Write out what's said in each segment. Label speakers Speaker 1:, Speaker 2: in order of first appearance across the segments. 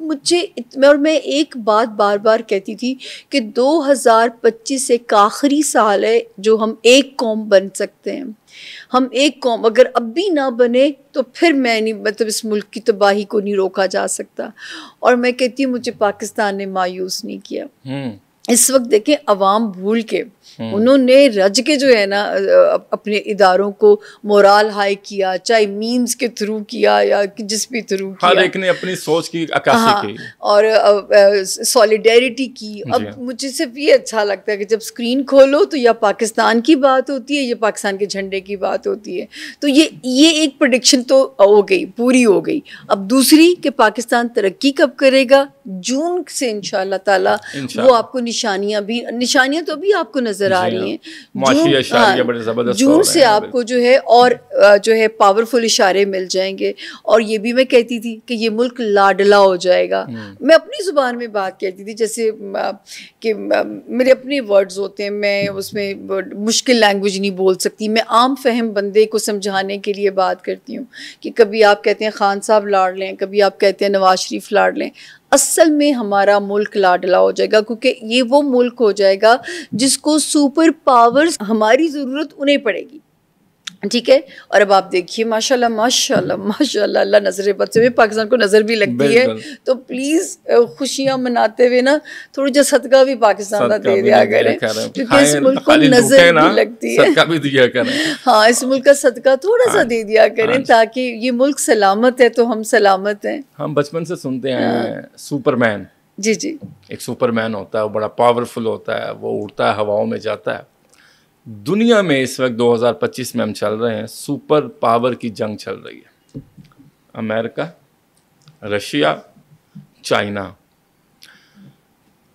Speaker 1: मैं एक बात बार बार कहती थी कि 2025 एक आखिरी साल है जो हम एक कौम बन सकते हैं। हम एक कौम अगर अब भी ना बने तो फिर मैं नहीं, मतलब इस मुल्क की तबाही को नहीं रोका जा सकता। और मैं कहती हूँ मुझे पाकिस्तान ने मायूस नहीं किया। इस वक्त देखें अवाम भूल के उन्होंने रज के जो है ना अपने इदारों को मोराल हाई किया, चाहे मीम्स के थ्रू किया या जिस भी थ्रू किया,
Speaker 2: हर एक ने अपनी सोच की अक्कासी की
Speaker 1: और सॉलिडेरिटी की। अब मुझे सिर्फ ये अच्छा लगता है कि जब स्क्रीन खोलो तो या पाकिस्तान की बात होती है या पाकिस्तान के झंडे की बात होती है। तो ये एक प्रेडिक्शन तो हो गई, पूरी हो गई। अब दूसरी कि पाकिस्तान तरक्की कब करेगा, जून से इंशाल्लाह ताला वो आपको निशानियां तो अभी आपको नजर आ रही हैं। जून से आपको जो है और जो है पावरफुल इशारे मिल जाएंगे। और ये भी मैं कहती थी कि ये मुल्क लाडला हो जाएगा। मैं अपनी जुबान में बात कहती थी, जैसे कि मेरे अपने वर्ड्स होते हैं, मैं उसमें मुश्किल लैंग्वेज नहीं बोल सकती। मैं आम फहम बंदे को समझाने के लिए बात करती हूँ कि कभी आप कहते हैं खान साहब लाड़ लें, कभी आप कहते हैं नवाज शरीफ लाड़ लें। असल में हमारा मुल्क लाडला हो जाएगा, क्योंकि ये वो मुल्क हो जाएगा जिसको सुपर पावर्स, हमारी ज़रूरत उन्हें पड़ेगी। ठीक है। और अब आप देखिए माशाल्लाह माशाल्लाह माशाल्लाह, अल्लाह नजर बद से भी पाकिस्तान को नजर भी लगती है। तो प्लीज़ खुशियाँ मनाते हुए ना थोड़ा जो सदका भी पाकिस्तान का दे दिया करें, क्योंकि इस मुल्क को नजर भी लगती है।
Speaker 2: सदका भी दिया करें।
Speaker 1: हाँ, इस मुल्क का सदका थोड़ा सा दे दिया करें ताकि ये मुल्क सलामत है तो हम सलामत हैं।
Speaker 2: हम बचपन से सुनते हैं सुपरमैन।
Speaker 1: जी।
Speaker 2: एक सुपरमैन होता है, वो बड़ा पावरफुल होता है, वो उड़ता है, हवाओं में जाता है। दुनिया में इस वक्त 2025 में हम चल रहे हैं, सुपर पावर की जंग चल रही है। America, Russia, China.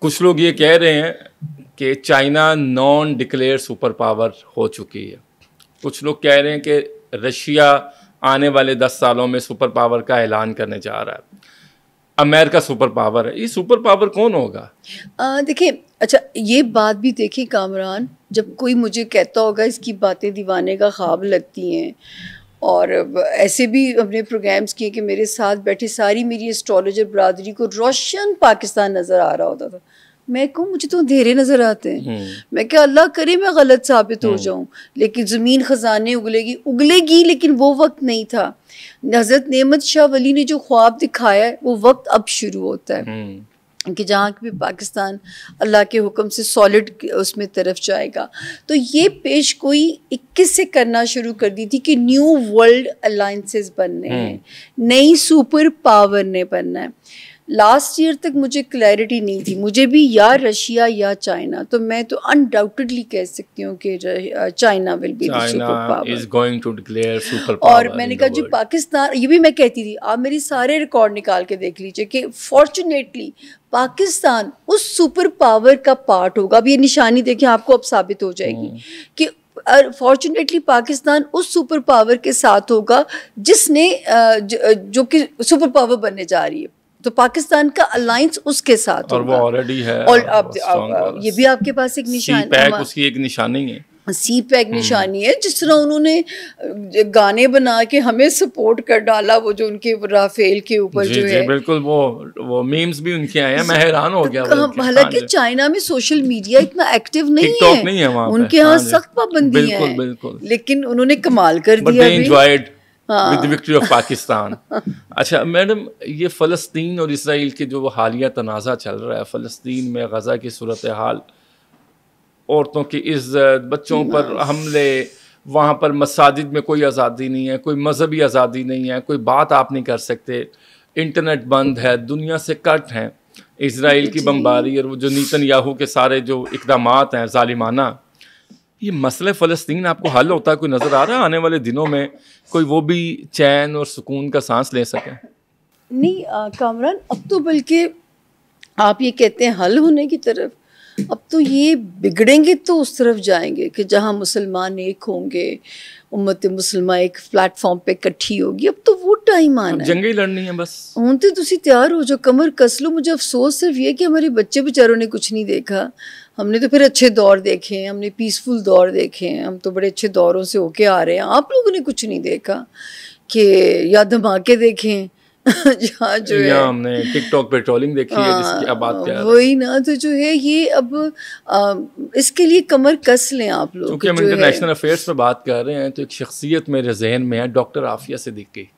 Speaker 2: कुछ लोग ये कह रहे हैं कि China non declare super power हो चुकी है। कुछ लोग कह रहे हैं कि रशिया आने वाले 10 सालों में सुपर पावर का ऐलान करने जा रहा है। अमेरिका सुपर पावर है, ये सुपर पावर कौन होगा?
Speaker 1: देखिए, अच्छा ये बात भी देखिए कामरान, जब कोई मुझे कहता होगा इसकी बातें दीवाने का ख्वाब लगती हैं, और ऐसे भी अपने प्रोग्राम्स किए कि मेरे साथ बैठी सारी मेरी एस्ट्रोलॉजर बरादरी को रोशन पाकिस्तान नज़र आ रहा होता था। मैं कहूँ मुझे तो अंधेरे नज़र आते हैं। मैं क्या अल्लाह करे मैं गलत साबित हो जाऊँ, लेकिन ज़मीन ख़जाने उगलेगी, लेकिन वो वक्त नहीं था। हज़रत नेमत शाह वली ने जो ख्वाब दिखाया है वो वक्त अब शुरू होता है कि जहाँ भी पाकिस्तान अल्लाह के हुक्म से सॉलिड उसमें तरफ जाएगा। तो ये पेश कोई 21 से करना शुरू कर दी थी कि न्यू वर्ल्ड अलायंसेस बनने हैं, नई सुपर पावर ने बनना है। लास्ट ईयर तक मुझे क्लैरिटी नहीं थी, मुझे भी या रशिया या चाइना। तो मैं तो अनडाउटेडली कह सकती हूँ कि China will be the superpower,
Speaker 2: is going to declare superpower.
Speaker 1: और मैंने कहा जो पाकिस्तान, ये भी मैं कहती थी, आप मेरी सारे रिकॉर्ड निकाल के देख लीजिए कि फॉर्चुनेटली पाकिस्तान उस सुपर पावर का पार्ट होगा। अब ये निशानी देखें, आपको अब साबित हो जाएगी कि फॉर्चुनेटली पाकिस्तान उस सुपर पावर के साथ होगा जिसने जो कि सुपर पावर बनने जा रही है। तो पाकिस्तान का अलायंस उसके साथ
Speaker 2: और
Speaker 1: होगा।
Speaker 2: वो ऑलरेडी है।
Speaker 1: और अब ये भी आपके पास एक निशानी,
Speaker 2: उसकी एक निशानी है,
Speaker 1: सी पैक निशानी है। जिस तरह उन्होंने गाने बना के हमें सपोर्ट कर डाला, वो जो उनके राफेल के ऊपर जो है,
Speaker 2: बिल्कुल वो मीम्स भी उनके आए हैं, मैं हैरान हो गया।
Speaker 1: हालांकि चाइना में सोशल मीडिया इतना एक्टिव नहीं है
Speaker 2: वहाँ
Speaker 1: उनके यहाँ सख्त पाबंदी है, लेकिन उन्होंने कमाल कर दिया
Speaker 2: with the victory of Pakistan. अच्छा मैडम, ये फ़लस्तीन और इसराइल के जो हालिया तनाज़ा चल रहा है, फ़लस्तीन में गज़ा की सूरत हाल, औरतों की इज़्ज़त, बच्चों पर हमले, वहाँ पर मसाजिद में कोई आज़ादी नहीं है, कोई मजहबी आज़ादी नहीं है, कोई बात आप नहीं कर सकते, इंटरनेट बंद है, दुनिया से कट हैं, इसराइल की बमबारी और वो जो नेतन्याहू के सारे जो इक़दामात हैं ज़ालिमाना, ये मसले फ़लस्तीन आपको हल होता है कोई नज़र आ रहा है आने वाले दिनों में? कोई वो भी चैन और सुकून का सांस ले सके?
Speaker 1: नहीं कामरान, अब तो बल्कि आप ये कहते हैं हल होने की तरफ, अब तो ये बिगड़ेंगे तो उस तरफ जाएंगे कि जहाँ मुसलमान एक होंगे, उम्मत मुसलमान एक प्लेटफॉर्म पे इकट्ठी होगी। अब तो वो टाइम आना है,
Speaker 2: जंगे लड़नी है बस।
Speaker 1: हूँ तो तुसी तैयार हो जो, कमर कस लो। मुझे अफसोस सिर्फ ये कि हमारे बच्चे बेचारों ने कुछ नहीं देखा। हमने तो फिर अच्छे दौर देखे हैं, हमने पीसफुल दौर देखे हैं, हम तो बड़े अच्छे दौरों से होके आ रहे हैं। आप लोगों ने कुछ नहीं देखा कि या धमाके देखें जहाँ जो है
Speaker 2: हमने टिकटॉक पे ट्रोलिंग देखी है जिसकी आप बात कर रहे हैं।
Speaker 1: वही ना, तो जो है ये अब इसके लिए कमर कस लें आप लोग।
Speaker 2: क्योंकि हम इंटरनेशनल अफेयर्स पे बात कर रहे हैं तो एक शख्सियत मेरे जहन में है, डॉक्टर आफिया सिद्दीकी।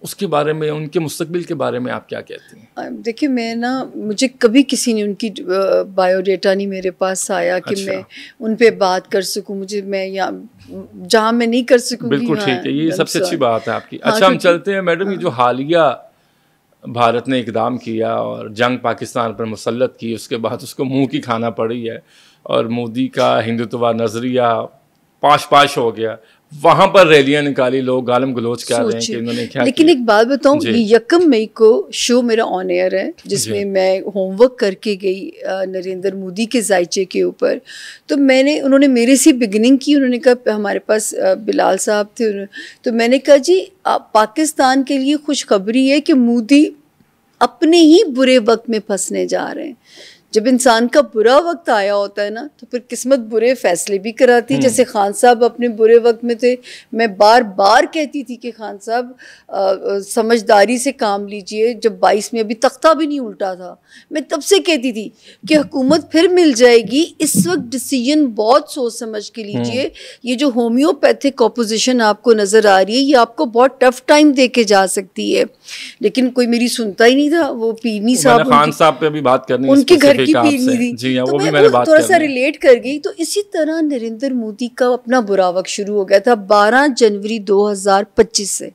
Speaker 2: उसके बारे में, उनके मुस्तकबिल के बारे में आप क्या कहती हैं?
Speaker 1: देखिए मैं ना, मुझे कभी किसी ने उनकी बायोडेटा नहीं मेरे पास आया कि मैं उन पे बात कर सकूं। मुझे मैं जहाँ मैं नहीं कर सकूंगी।
Speaker 2: बिल्कुल ठीक है, ये सबसे अच्छी बात है आपकी। अच्छा हम चलते हैं मैडम, ये जो हालिया भारत ने इकदाम किया और जंग पाकिस्तान पर मुसल्लत की, उसके बाद उसको मुंह की खाना पड़ी है और मोदी का हिंदुत्व नज़रिया पाश हो गया, वहां पर रैलियां निकाली, लोग गालम गलोच कर रहे हैं कि इन्होंने क्या
Speaker 1: लेकिन
Speaker 2: किया।
Speaker 1: एक बात बताऊं, ये 1 मई को शो मेरा ऑन एयर है जिसमें मैं होमवर्क करके गई नरेंद्र मोदी के जायचे के ऊपर। तो उन्होंने मेरे से बिगिनिंग की। उन्होंने कहा, हमारे पास बिलाल साहब थे, तो मैंने कहा जी पाकिस्तान के लिए खुशखबरी है कि मोदी अपने ही बुरे वक्त में फंसने जा रहे हैं। जब इंसान का बुरा वक्त आया होता है ना, तो फिर किस्मत बुरे फैसले भी कराती है। जैसे खान साहब अपने बुरे वक्त में थे, मैं बार बार कहती थी कि खान साहब समझदारी से काम लीजिए। जब 22 में अभी तख्ता भी नहीं उल्टा था, मैं तब से कहती थी कि हुकूमत फिर मिल जाएगी, इस वक्त डिसीजन बहुत सोच समझ के लीजिए। ये जो होम्योपैथिक ऑपोजिशन आपको नज़र आ रही है, ये आपको बहुत टफ टाइम दे के जा सकती है। लेकिन कोई मेरी सुनता ही नहीं था। वो पीरनी साहब,
Speaker 2: खान साहब पे भी बात करनी,
Speaker 1: उनके घर की पीरनी थी।
Speaker 2: जी हाँ,
Speaker 1: तो
Speaker 2: वो भी
Speaker 1: मैं
Speaker 2: मैंने बात
Speaker 1: थोड़ा सा रिलेट कर गई। तो इसी तरह नरेंद्र मोदी का अपना बुरा वक्त शुरू हो गया था 12 जनवरी 2025 से।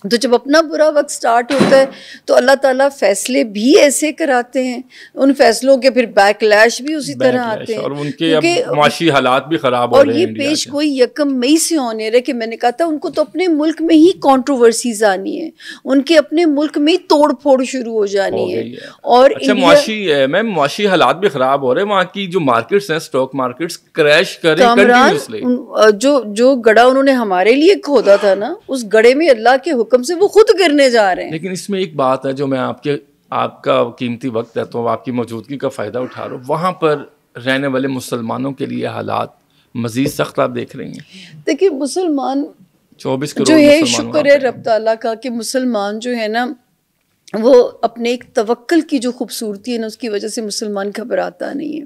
Speaker 1: तो जब अपना बुरा वक्त स्टार्ट होता है तो अल्लाह ताला फैसले भी ऐसे कराते हैं, उन फैसलों के फिर बैकलैश भी उसी तरह आते हैं
Speaker 2: और उनके अब माशी हालात भी खराब हो रहे हैं।
Speaker 1: और ये पेश कोई 1 मई से होने रहे कि मैंने कहा था उनको तो अपने मुल्क में ही कंट्रोवर्सीज आनी है, उनके अपने मुल्क में ही तोड़ फोड़ शुरू हो जानी है। और
Speaker 2: अच्छा मैम मुआशी हालात भी खराब हो रहे हैं, वहाँ की जो मार्केट्स हैं, स्टॉक मार्केट्स क्रैश कर रही कंटिन्यूअसली।
Speaker 1: जो गड़ा उन्होंने हमारे लिए खोदा था ना, उस गड़े में अल्लाह के हुक्म से वो खुद गिरने जा रहे हैं।
Speaker 2: लेकिन इसमें एक बात है जो मैं आपका कीमती वक्त है तो आपकी मौजूदगी का फ़ायदा उठा रहा हूँ, वहाँ पर रहने वाले मुसलमानों के लिए हालात मज़ीद सख्त आप देख रही हैं।
Speaker 1: देखिए मुसलमान
Speaker 2: 24 करोड़
Speaker 1: जो है, शुक्र है रब ताला का कि मुसलमान जो है ना, वो अपने एक तवक्कल की जो खूबसूरती है ना, उसकी वजह से मुसलमान घबराता नहीं है।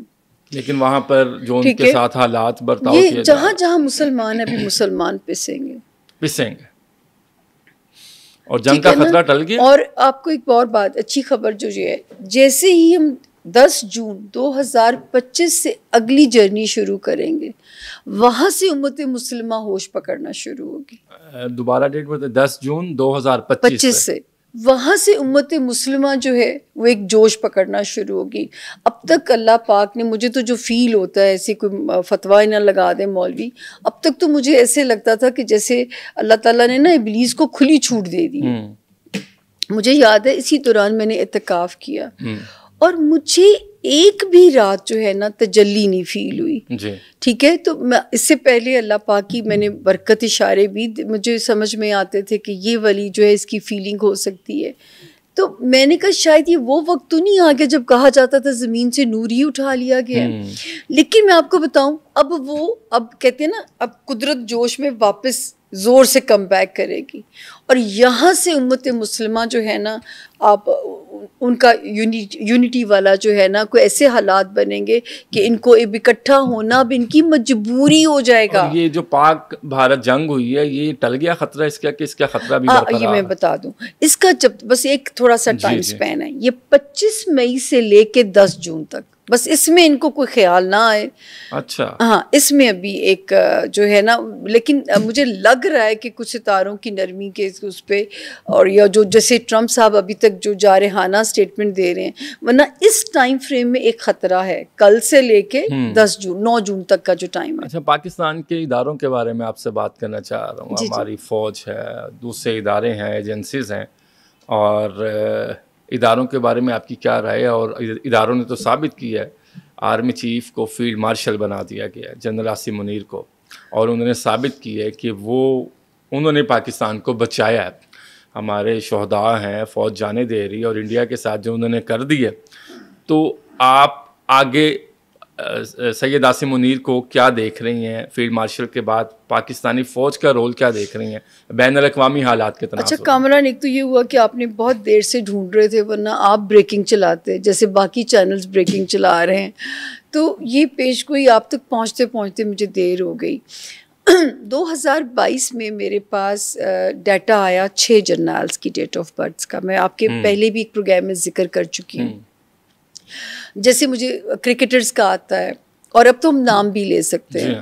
Speaker 2: लेकिन वहाँ पर जो उनके साथ हालात बर्ताव किए जा रहे हैं,
Speaker 1: जहाँ जहाँ मुसलमान है अभी मुसलमान पिसेंगे
Speaker 2: और जंग का खतरा टल गया।
Speaker 1: और आपको एक और बात, अच्छी खबर जो ये है, जैसे ही हम 10 जून 2025 से अगली जर्नी शुरू करेंगे, वहां से उम्मत मुस्लिमा होश पकड़ना शुरू होगी।
Speaker 2: दोबारा डेट बताइए। 10 जून 2025 से
Speaker 1: वहाँ से उम्मत मुस्लिमा जो है वो एक जोश पकड़ना शुरू होगी। अब तक अल्लाह पाक ने, मुझे तो जो फील होता है, ऐसी कोई फतवा ही ना लगा दे मौलवी, अब तक तो मुझे ऐसे लगता था कि जैसे अल्लाह ताला ने ना इब्लीस को खुली छूट दे दी। मुझे याद है इसी दौरान मैंने इत्तिकाफ किया और मुझे एक भी रात जो है ना तजल्ली नहीं फील हुई। ठीक है, तो मैं इससे पहले अल्लाह पाक की मैंने बरकत इशारे भी मुझे समझ में आते थे कि ये वाली जो है इसकी फीलिंग हो सकती है। तो मैंने कहा शायद ये वो वक्त तो नहीं आ गया जब कहा जाता था ज़मीन से नूर ही उठा लिया गया। लेकिन मैं आपको बताऊं, अब कहते हैं ना, अब कुदरत जोश में वापस ज़ोर से कम बैक करेगी और यहाँ से उम्मत मुस्लिमा जो है ना, आप उनका यूनिटी वाला जो है ना, कोई ऐसे हालात बनेंगे कि इनको इकट्ठा होना अब इनकी मजबूरी हो जाएगा।
Speaker 2: और ये जो पाक भारत जंग हुई है, ये टल गया खतरा इसका कि इसका खतरा भी बरकरार?
Speaker 1: ये मैं बता दूं, इसका जब बस एक थोड़ा सा टाइम स्पैन है, ये 25 मई से लेके 10 जून तक, बस इसमें इनको कोई ख्याल ना आए।
Speaker 2: अच्छा,
Speaker 1: हाँ, इसमें अभी एक जो है ना, लेकिन मुझे लग रहा है कि कुछ सितारों की नरमी के उस पे, और या जो जैसे ट्रम्प साहब अभी तक जो जारहाना स्टेटमेंट दे रहे हैं, वरना इस टाइम फ्रेम में एक ख़तरा है कल से लेके 9 जून तक का जो टाइम है।
Speaker 2: अच्छा, पाकिस्तान के इदारों के बारे में आपसे बात करना चाह रहा हूँ। हमारी फ़ौज है, दूसरे इदारे हैं, एजेंसीज़ हैं, और इदारों के बारे में आपकी क्या राय है? और इदारों ने तो साबित किया है, आर्मी चीफ को फील्ड मार्शल बना दिया गया है, जनरल आसिम मुनीर को, और उन्होंने साबित किया है कि उन्होंने पाकिस्तान को बचाया है। हमारे शहदा हैं, फ़ौज जाने दे रही है, और इंडिया के साथ जो उन्होंने कर दिया, तो आप आगे सैयद आसिम मुनीर को क्या देख रही हैं फील्ड मार्शल के बाद? पाकिस्तानी फ़ौज का रोल क्या देख रही हैं बैनुल-अक़वामी हालात के तनाज़ुर?
Speaker 1: अच्छा कामरान, एक तो ये हुआ कि आपने बहुत देर से ढूंढ रहे थे, वरना आप ब्रेकिंग चलाते जैसे बाकी चैनल्स ब्रेकिंग चला रहे हैं, तो ये पेशगोई आप तक पहुँचते पहुँचते मुझे देर हो गई। 2022 में मेरे पास डाटा आया 6 जर्नल्स की डेट ऑफ बर्थ का। मैं आपके पहले भी एक प्रोग्राम में जिक्र कर चुकी हूँ। जैसे मुझे क्रिकेटर्स का आता है, और अब तो हम नाम भी ले सकते हैं,